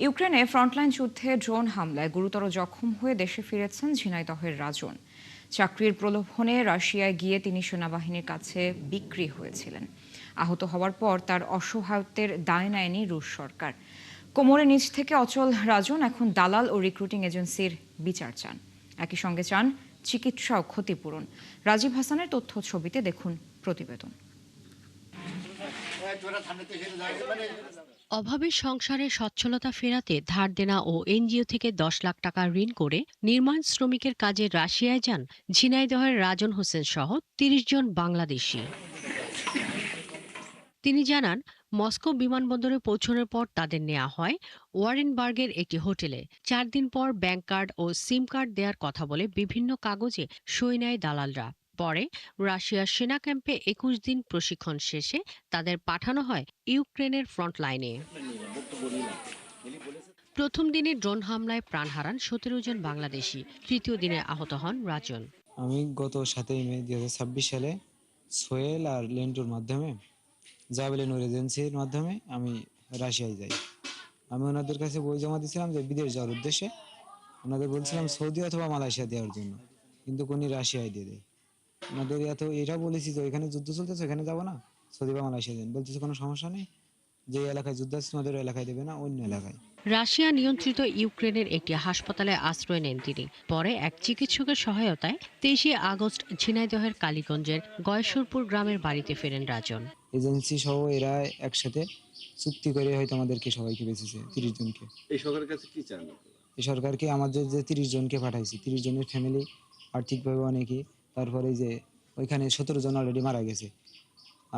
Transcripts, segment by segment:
ইউক্রেনে ফ্রন্টলাইন যুদ্ধে ড্রোন হামলায় গুরুতর জখম হয়ে দেশে ফিরেছেন ঝিনাইদহের রাজন। চাকরির প্রলোভনে রাশিয়ায় গিয়ে তিনি সেনাবাহিনীর কাছে বিক্রি হয়েছিলেন। আহত হওয়ার পর তার অসহায়ত্বের দায় নেয়নি রুশ সরকার। কোমরের নিচ থেকে অচল রাজন এখন দালাল ও রিক্রুটিং এজেন্সির বিচার চান। একই সঙ্গে চান চিকিৎসা ও ক্ষতিপূরণ। রাজীব হাসানের তথ্য ছবিতে দেখুন প্রতিবেদন। অভাবের সংসারে সচ্ছলতা ফেরাতে ধার দেনা ও এনজিও থেকে ১০ লাখ টাকা ঋণ করে নির্মাণ শ্রমিকের কাজে রাশিয়ায় যান ঝিনাইদহের রাজন হোসেন সহ ৩০ জন বাংলাদেশি। তিনি জানান, মস্কো বিমানবন্দরে পৌঁছানোর পর তাদের নেওয়া হয় ওয়ারেনবার্গের একটি হোটেলে। ৪ দিন পর ব্যাংক কার্ড ও সিম কার্ড দেওয়ার কথা বলে বিভিন্ন কাগজে সই নেয় দালালরা। পরে রাশিয়ার সেনা ক্যাম্পে ২১ দিন প্রশিক্ষণ শেষে তাদের পাঠানো হয় ইউক্রেনের ফ্রন্ট লাইনে। প্রথম দিনে ড্রোন হামলায় প্রাণ হারান ১৭ জন বাংলাদেশি। তৃতীয় দিনে আহত হন রাজন। আমি গত ৭ই মে ২০২৬ সালে সোহেল আর লেন্টুর মাধ্যমে জাভেলিন এজেন্সির মাধ্যমে আমি রাশিয়ায় যাই। আমি ওনাদের কাছে বই জমা দিয়েছিলাম যে বিদেশ যাওয়ার উদ্দেশ্যে। ওনাদের বলছিলাম সৌদি অথবা মালয়েশিয়া দেওয়ার জন্য, কিন্তু উনি রাশিয়ায় দিয়ে দেয়। ওনাদের এটা বলেছি যে ওইখানে যুদ্ধ চলতেছে, ওখানে যাবো না, সৌদি বা মালয়েশিয়া দেন। বলতেছে কোনো সমস্যা নেই, যে এলাকায় যুদ্ধ আছে ওদের এলাকায় দেবে না, অন্য এলাকায়। রাশিয়া নিয়ন্ত্রিত ইউক্রেনের একটি হাসপাতালে আশ্রয় নেন তিনি। পরে এক চিকিৎসকের সহায়তায় ২৩ আগস্ট ঝিনাইদহের কালীগঞ্জের গয়েশ্বরপুর গ্রামের বাড়িতে ফেরেন রাজন। এজেন্সি সহ এরা একসাথে চুক্তি করে হয়তো আমাদেরকে সবাইকে বেঁচেছে, ৩০ জনকে। এই সরকারের কাছে কি চান? এই সরকারকে আমাদের যে ৩০ জনকে পাঠাইছি, ৩০ জনের ফ্যামিলি আর্থিকভাবে অনেকে, তারপরে যে ওইখানে ১৭ জন অলরেডি মারা গেছে,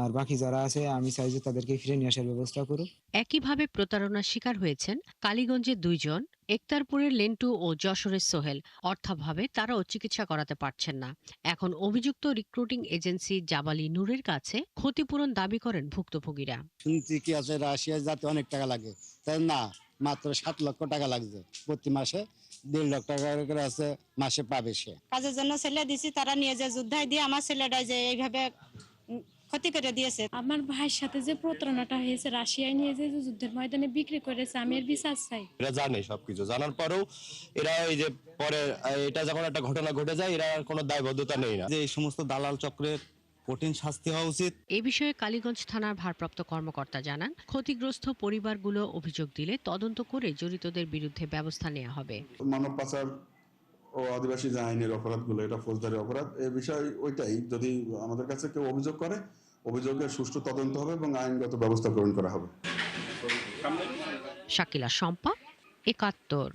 আর বাকি যারা আছে আমি চাই যে তাদেরকে ফিরে নিয়ে আসার ব্যবস্থা করুক। একইভাবে প্রতারণার শিকার হয়েছেন কালীগঞ্জের ২ জন, একতারপুরের লেন্টু ও যশোরের সোহেল। অর্থাভাবে তারাও চিকিৎসা করাতে পারছেন না। এখন অভিযুক্ত রিক্রুটিং এজেন্সি জাবালি নূরের কাছে ক্ষতিপূরণ দাবি করেন ভুক্তভোগীরা। শুনছি কি আছে রাশিয়ায় যাতে অনেক টাকা লাগে, তাই না, মাত্র ৭ লক্ষ টাকা লাগছে প্রতি মাসে। ১.৫ লাখ টাকা করে আছে মাসে পাবে সে। কাজের জন্য ছেলে দিছি, তারা নিয়ে যে যুদ্ধায় দিয়ে আমার ছেলেটাই যে এইভাবে ক্ষতি করে দিয়েছে। আমার ভাইয়ের সাথে যে প্রতারণাটা হয়েছে, রাশিয়ায় নিয়ে যে যুদ্ধের ময়দানে বিক্রি করেছে, আমি এর বিচার চাই। এরা জানে সবকিছু জানার পরেও এরা এই যে পরে এটা যখন একটা ঘটনা ঘটে যায়, এরা কোনো দায়বদ্ধতা নেই না। যে এই সমস্ত দালাল চক্রের কঠিন শাস্তি হওয়া উচিত। এ বিষয়ে কালীগঞ্জ থানার ভারপ্রাপ্ত কর্মকর্তা জানান, ক্ষতিগ্রস্ত পরিবারগুলো অভিযোগ দিলে তদন্ত করে জড়িতদের বিরুদ্ধে ব্যবস্থা নেওয়া হবে। মানব পাচার ও আদিবাসী যে আইনের অপরাধগুলো, এটা ফৌজদারি অপরাধ। এই বিষয় ওইটাই, যদি আমাদের কাছে কেউ অভিযোগ করে, অভিযোগের সুষ্ঠু তদন্ত হবে এবং আইনগত ব্যবস্থা গ্রহণ করা হবে। শাকিলা শম্পা, ৭১।